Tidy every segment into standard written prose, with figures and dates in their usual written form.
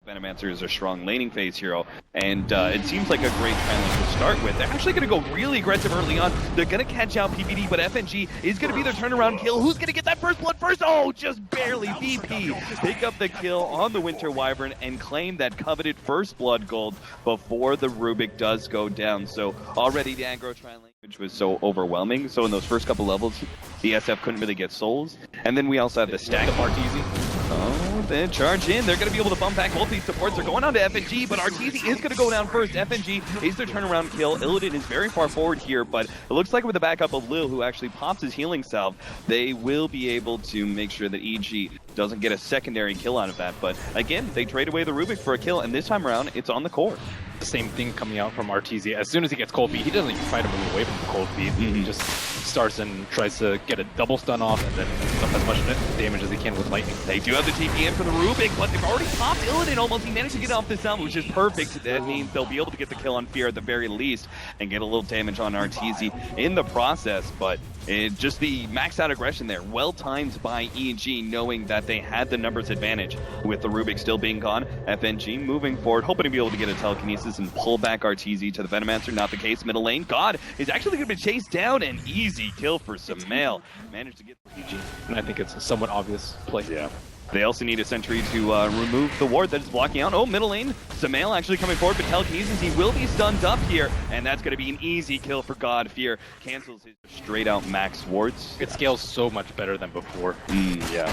Venomancer is a strong laning phase hero, and it seems like a great trend to start with. They're actually going to go really aggressive early on. They're going to catch out PPD, but FNG is going to be their turnaround kill. Who's going to get that first blood first? Oh, just barely. VP pick up the kill on the Winter Wyvern and claim that coveted first blood gold before the Rubick does go down. So already the aggro trialing, which was so overwhelming. So in those first couple levels, the SF couldn't really get souls. And then we also have the stack of Arteezy. Oh, then charge in. They're going to be able to bump back both these supports. They're going on to FNG, but Arteezy is going to go down first. FNG is their turnaround kill. Illidan is very far forward here, but it looks like with the backup of Lil, who actually pops his healing salve, they will be able to make sure that EG doesn't get a secondary kill out of that. But again, they trade away the Rubick for a kill, and this time around, it's on the core. The same thing coming out from Arteezy. As soon as he gets cold feet, he doesn't even try to move away from the cold feet. He just starts and tries to get a double stun off and then picks up as much damage as he can with lightning. They do have the TP in for the Rubick, but they've already popped Illidan almost. He managed to get off the sound, which is perfect. That means they'll be able to get the kill on Fear at the very least and get a little damage on Arteezy in the process. But just the maxed out aggression there, well timed by EG, knowing that they had the numbers advantage with the Rubick still being gone. FNG moving forward, hoping to be able to get a telekinesis and pull back Arteezy to the Venomancer. Not the case. Middle lane, God is actually going to be chased down. An easy kill for Samael. Managed to get EG. And I think it's a somewhat obvious play. Yeah. They also need a sentry to remove the ward that is blocking out. Oh, middle lane. Samael actually coming forward, but telekinesis, he will be stunned up here, and that's going to be an easy kill for God. Fear cancels his straight out max wards. It scales so much better than before. Yeah.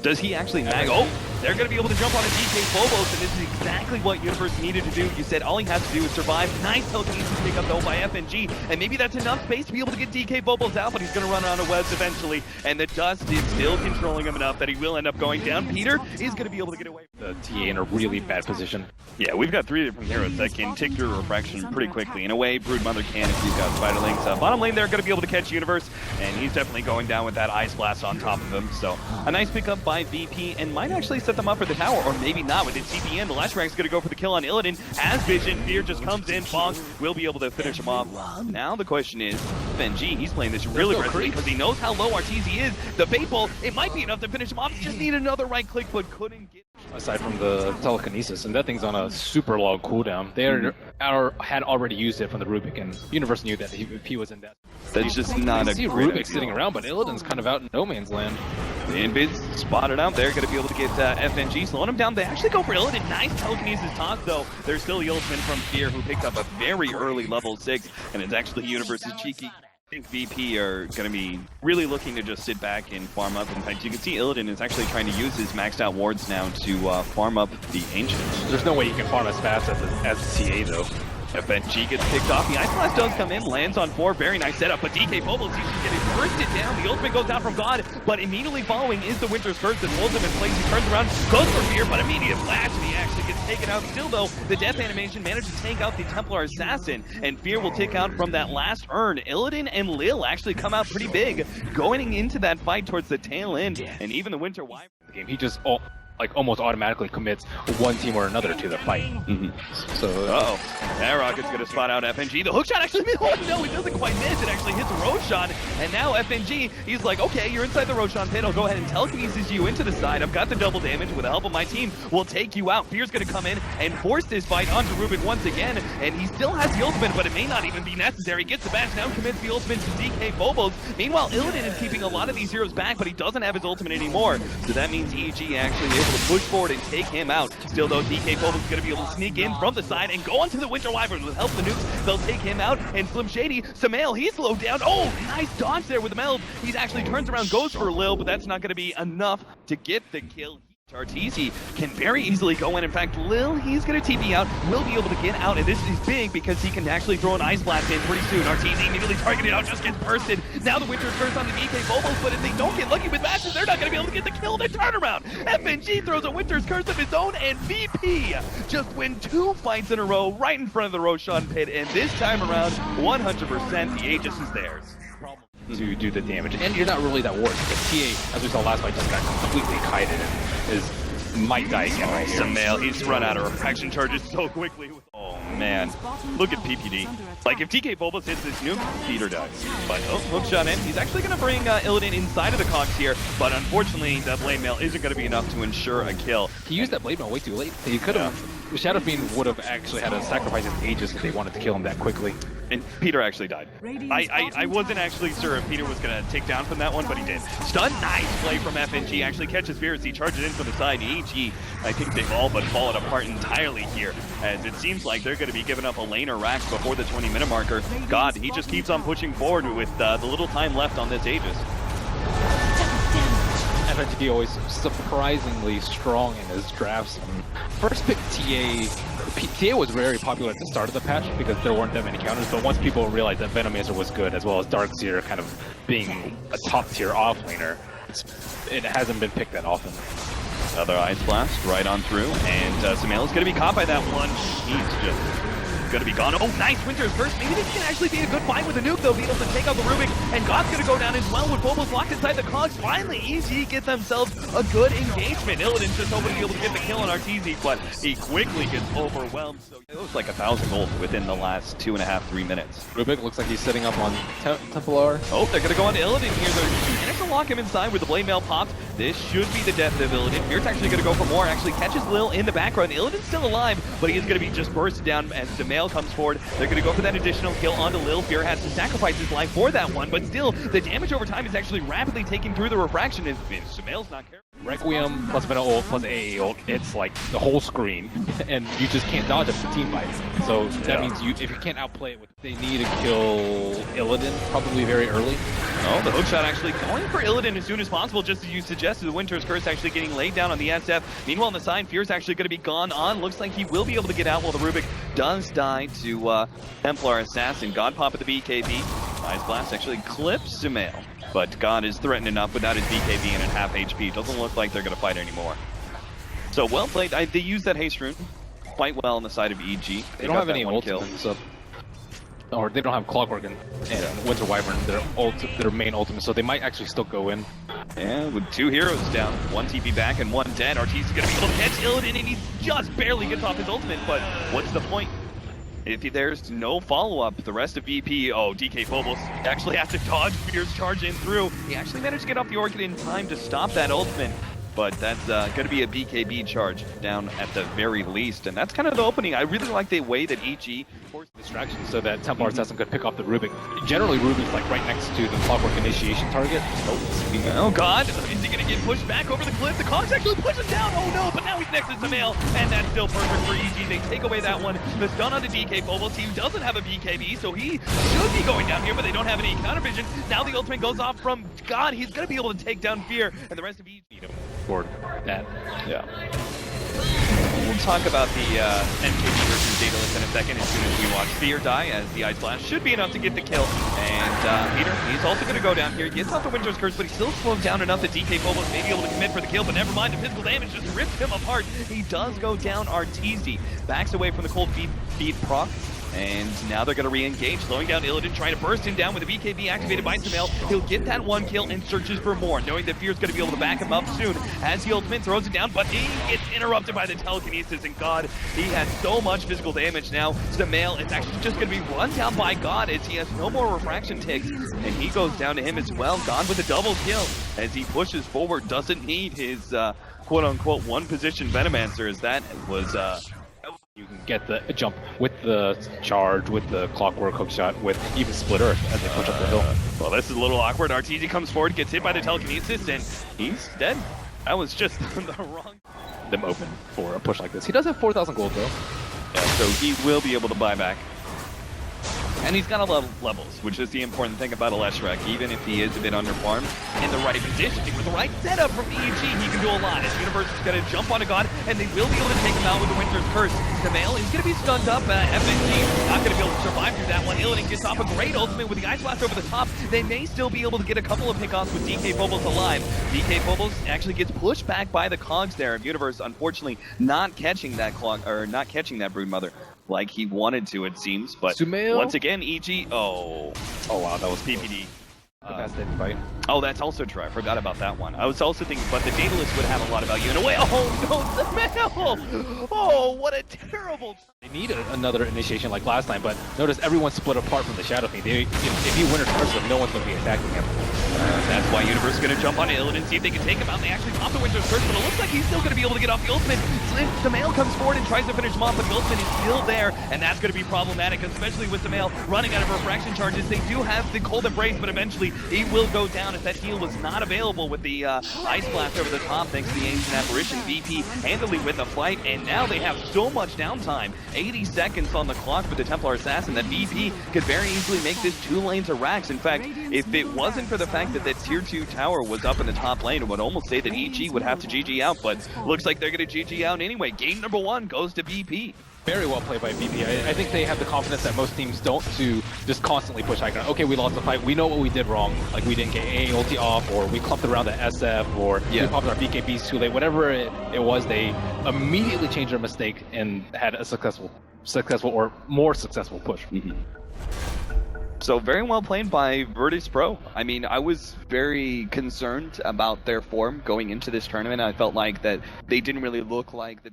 Does he actually mag? Oh, they're going to be able to jump on a dkphobos, and this is exactly what Universe needed to do. You said all he has to do is survive. Nice telekinesis pick up though by FNG, and maybe that's enough space to be able to get dkphobos out, but he's going to run out of webs eventually, and the dust is still controlling him enough that he will end up going down. Peter is going to be able to get away. The TA in a really bad position. Yeah, we've got 3 different heroes that can tick through refraction pretty quickly. In a way, Broodmother can if he's got Spiderlings. Bottom lane, they're going to be able to catch Universe, and he's definitely going down with that Ice Blast on top of him. So a nice pickup by VP, and might actually set them up for the tower, or maybe not. With his TP in, the Leshrac's going to go for the kill on Illidan. Has vision, Fear just comes in, Bonk will be able to finish him off. Now the question is, FNG, he's playing this really aggressively because he knows how low Arteezy is. The bait bolt, it might be enough to finish him off. He just needed another right click, but couldn't get. Aside from the telekinesis, and that thing's on a super long cooldown. They had already used it from the Rubick, and Universe knew that if he was in that. That's just not a great Rubick sitting around, but Illidan's kind of out in no man's land. The Invids spotted out there, going to be able to get FNG, slowing him down. They actually go for Illidan. Nice telekinesis toss, though. There's still the ultimate from Fear, who picked up a very early level 6, and it's actually Universe's cheeky. I think VP are going to be really looking to just sit back and farm up. In fact, you can see Illidan is actually trying to use his maxed out wards now to farm up the Ancients. There's no way you can farm as fast as the TA, though. FNG gets picked off. The Ice Blast does come in, lands on 4. Very nice setup, but dkphobos seems to get it bursted down. The ultimate goes down from God, but immediately following is the Winter's Curse that holds him in place. He turns around, goes for Fear, but immediate flash, and he actually gets taken out. Still, though, the death animation managed to take out the Templar Assassin, and Fear will tick out from that last urn. Illidan and Lil actually come out pretty big, going into that fight towards the tail end, and even the Winter Wyvern. He just almost automatically commits one team or another to the fight. So, that Rocket's going to spot out FNG. The hook shot actually, oh no, it doesn't quite miss. It actually hits Roshan, and now FNG, he's like, okay, you're inside the Roshan pit. I'll go ahead and telekinesis you into the side. I've got the double damage. With the help of my team, we'll take you out. Fear's going to come in and force this fight onto Rubick once again, and he still has the ultimate, but it may not even be necessary. Gets the bash down, commits the ultimate to dkphobos. Meanwhile, Illidan is keeping a lot of these heroes back, but he doesn't have his ultimate anymore. So that means EG actually able to push forward and take him out. Still though, dkphobos is going to be able to sneak in from the side and go onto the Winter Wyvern. With help of the nukes, they'll take him out. And Slim Shady, Samael, he's slowed down. Oh, nice dodge there with the meld. He's actually turns around, goes for Lil, but that's not going to be enough to get the kill. Arteezy can very easily go in. In fact, Lil, he's going to TP out, will be able to get out, and this is big because he can actually throw an Ice Blast in pretty soon. Arteezy immediately targeted out, just gets bursted. Now the Winter's Curse on the dkphobos, but if they don't get lucky with matches, they're not going to be able to get the kill in their turnaround. FNG throws a Winter's Curse of his own, and VP just win 2 fights in a row right in front of the Roshan pit, and this time around, 100% the Aegis is theirs. To do the damage, and you're not really that worried because TA, as we saw last fight, just got completely kited and might die again right here. Samael, he's run out of refraction charges so quickly. Oh man, look at PPD. Like, if dkphobos hits this nuke, Peter dies. But, oh, hook shot in. He's actually going to bring Illidan inside of the cogs here, but unfortunately, that blade mail isn't going to be enough to ensure a kill. He used that blade mail way too late. He could have... Shadow Fiend would have actually had to sacrifice his Aegis if they wanted to kill him that quickly. And Peter actually died. I wasn't actually sure if Peter was going to take down from that one, but he did. Stun, nice play from FNG. Actually catches Virtus. He charges in from the side. EG, I think they've all but fallen apart entirely here, as it seems like they're going to be giving up a laner rack before the 20-minute marker. God, he just keeps on pushing forward with the little time left on this Aegis. FNG always surprisingly strong in his drafts. First pick TA was very popular at the start of the patch because there weren't that many counters, but once people realized that Venomancer was good, as well as Darkseer kind of being a top tier offlaner, it hasn't been picked that often. Another Ice Blast right on through, and Sumail is going to be caught by that one. He's just going to be gone. Oh, nice Winter's Curse. Maybe this can actually be a good fight with the nuke, though. Be able to take out the Rubick, and God's going to go down as well with Phobos locked inside the cogs. Finally, EG get themselves a good engagement. Illidan's just hoping to be able to get the kill on Arteezy, but he quickly gets overwhelmed. So it was like 1,000 gold within the last 2.5, 3 minutes. Rubick looks like he's sitting up on Templar. Oh, they're going to go on to Illidan here. They're going to lock him inside with the blade mail popped. This should be the death of Illidan. Fear's actually going to go for more. Actually catches Lil in the background. Illidan's still alive, but he is going to be just bursted down as the mail comes forward. They're going to go for that additional kill onto Lil. Fear has to sacrifice his life for that one, but still, the damage over time is actually rapidly taking through the refraction. If Sumail's not careful. Requiem plus Venom ult plus AA ult, it's like the whole screen, and you just can't dodge it for team fights. So that means if you can't outplay it, they need to kill Illidan probably very early. Oh, the hookshot actually going for Illidan as soon as possible, just as you suggested. The Winter's Curse actually getting laid down on the SF. Meanwhile, on the side, Fear's actually going to be gone on. Looks like he will be able to get out while the Rubick does die to Templar Assassin. God pop at the BKB. Ice Blast actually clips Sumail, but God is threatened enough without his BKB and at half HP. Doesn't look like they're going to fight anymore. So well played. They used that haste rune quite well on the side of EG. They don't have any ultimates, so, or they don't have Clockwerk and Winter Wyvern, their main ultimate, so they might actually still go in. Yeah, with 2 heroes down, 1 TP back and 1 dead. Arteezy is going to be able to catch Illidan, and he just barely gets off his ultimate, but what's the point? If there's no follow-up, the rest of VP, dkphobos actually has to dodge Fear's charge in through. He actually managed to get off the Orchid in time to stop that ultimate, but that's going to be a BKB charge down at the very least, and that's kind of the opening. I really like the way that EG forced distraction so that Templar Assassin could pick off the Rubick. Generally, Rubick's like right next to the Clockwerk initiation target. Oh God, is he going to get pushed back over the cliff? The cogs actually push him down. Oh no, but now he's next to Sumail, and that's still perfect for EG. They take away that one. The stun on the dkphobos team doesn't have a BKB, so he should be going down here, but they don't have any counter vision. Now the ultimate goes off from God. He's going to be able to take down Fear, and the rest of EG for that. Yeah. We'll talk about the MKB versus Daedalus in a second as soon as we watch Fear die, as the Ice Blast should be enough to get the kill. And Peter, he's also going to go down here. He gets off the Winter's Curse, but he still slows down enough that dkphobos may be able to commit for the kill, but never mind, the physical damage just rips him apart. He does go down. Arteezy backs away from the cold feed proc. And now they're going to re-engage, slowing down Illidan, trying to burst him down with a BKB activated by Sumail. He'll get that 1 kill and searches for more, knowing that Fear's going to be able to back him up soon as the ultimate throws it down, but he gets interrupted by the telekinesis, and God, he has so much physical damage now. Sumail is actually just going to be run down by God as he has no more refraction ticks, and he goes down to him as well. God with a double kill as he pushes forward, doesn't need his quote-unquote one-position Venomancer, as that was... You can get the jump with the charge, with the Clockwerk hookshot, with even Split Earth as they push up the hill. Well, this is a little awkward. Arteezy comes forward, gets hit by the telekinesis, and he's dead. That was just the wrong... Them open for a push like this. He does have 4,000 gold, though. Yeah, so he will be able to buy back. And he's got a lot of levels, which is the important thing about a Leshrac. Even if he is a bit underfarmed, in the right positioning, with the right setup from EG, he can do a lot. His Universe is going to jump onto God, and they will be able to take him out with the Winter's Curse. Sumail is going to be stunned up. FNG not going to be able to survive through that one. Illidan gets off a great ultimate with the Ice Blast over the top. They may still be able to get a couple of pickoffs with dkphobos alive. dkphobos actually gets pushed back by the cogs there. Universe, unfortunately, not catching that Broodmother like he wanted to, it seems. But Sumail? once again, EG. Oh wow, that was PPD. past that fight. Oh, that's also true. I forgot about that one. I was also thinking, but the Daedalus would have a lot of value in a way. Oh, no, Samel! Oh, what a terrible... They need another initiation like last time, but notice everyone split apart from the Shadow Fiend. If he wins first, no one's going to be attacking him. That's why Universe is going to jump on Illidan and see if they can take him out. They actually pop the Winter's Curse, but it looks like he's still going to be able to get off the ultimate. Samel comes forward and tries to finish him off, but the ultimate is still there, and that's going to be problematic, especially with Samel running out of refraction charges. They do have the Cold Embrace, but eventually he will go down if that heal was not available with the Ice Blast over the top thanks to the Ancient Apparition. VP handily with the fight, and now they have so much downtime. 80 seconds on the clock with the Templar Assassin that VP could very easily make this 2 lanes of racks. In fact, if it wasn't for the fact that tier 2 tower was up in the top lane, it would almost say that EG would have to GG out, but looks like they're going to GG out anyway. Game number 1 goes to VP. Very well played by VP. I think they have the confidence that most teams don't to just constantly push high ground. Okay, we lost the fight. We know what we did wrong. Like we didn't get A ulti off, or we clumped around the SF, or we popped our BKBs too late. Whatever it was, they immediately changed their mistake and had a successful or more successful push. So very well played by Virtus.pro. I mean, I was very concerned about their form going into this tournament. I felt like that they didn't really look like the